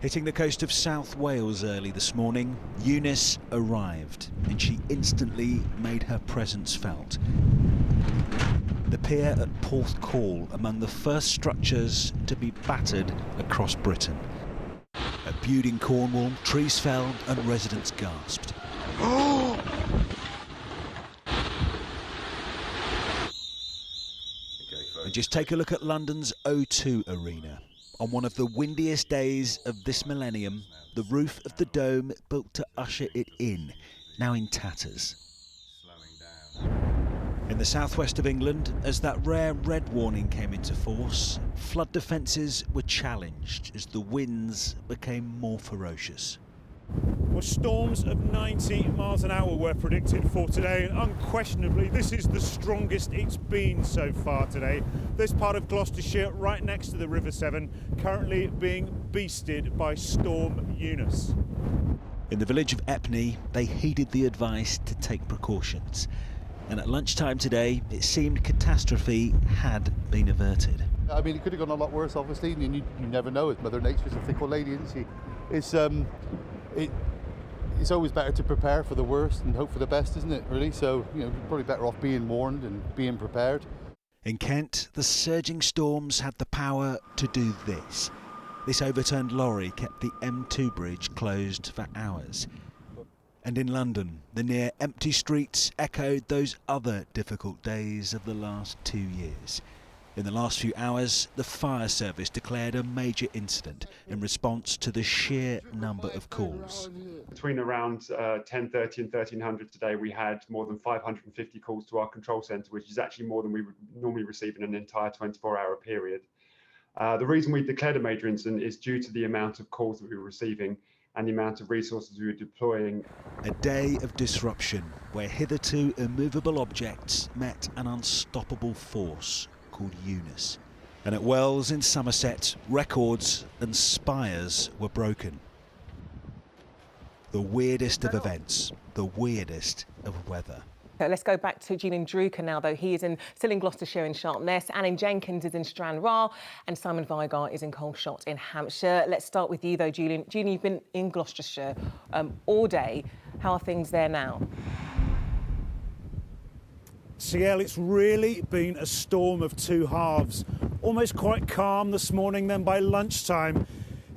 Hitting the coast of South Wales early this morning, Eunice arrived and she instantly made her presence felt. The pier at Porthcawl, among the first structures to be battered across Britain. At Bude in Cornwall, trees fell and residents gasped. And just take a look at London's O2 Arena. On one of the windiest days of this millennium, the roof of the dome built to usher it in, now in tatters. In the southwest of England, as that rare red warning came into force, flood defences were challenged as the winds became more ferocious. Well, storms of 90 miles an hour were predicted for today, and unquestionably this is the strongest it's been so far today. This part of Gloucestershire, right next to the River Severn, currently being beasted by Storm Eunice. In the village of Epney, they heeded the advice to take precautions. And at lunchtime today, it seemed catastrophe had been averted. I mean, it could have gone a lot worse, obviously, and you never know. Mother Nature's a fickle lady, isn't she? It's always better to prepare for the worst and hope for the best, isn't it, really? So, you're probably better off being warned and being prepared. In Kent, the surging storms had the power to do this. This overturned lorry kept the M2 bridge closed for hours. And in London, the near empty streets echoed those other difficult days of the last 2 years. In the last few hours, the fire service declared a major incident in response to the sheer number of calls. Between around 10:30 and 1300 today, we had more than 550 calls to our control centre, which is actually more than we would normally receive in an entire 24-hour period. The reason we declared a major incident is due to the amount of calls that we were receiving and the amount of resources we were deploying. A day of disruption where hitherto immovable objects met an unstoppable force called Eunice. And at Wells in Somerset, records and spires were broken. The weirdest of events, the weirdest of weather. Let's go back to Julian Druker now, though. He is still in Gloucestershire in Sharpness, Alan Jenkins is in Stranraer, and Simon Vigar is in Colshot in Hampshire. Let's start with you, though, Julian. Julian, you've been in Gloucestershire all day. How are things there now? CL, it's really been a storm of two halves. Almost quite calm this morning, then by lunchtime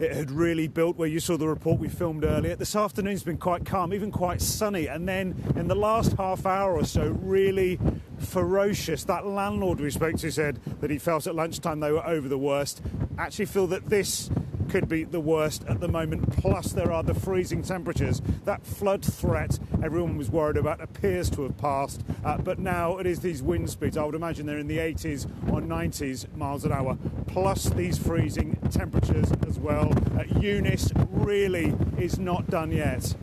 it had really built where you saw the report we filmed earlier. This afternoon's been quite calm, even quite sunny, and then in the last half hour or so, really ferocious. That landlord we spoke to said that he felt at lunchtime they were over the worst. Actually feel that this could be the worst at the moment, plus there are the freezing temperatures. That flood threat everyone was worried about appears to have passed, but now it is these wind speeds. I would imagine they're in the 80s or 90s miles an hour, plus these freezing temperatures as well. Eunice really is not done yet.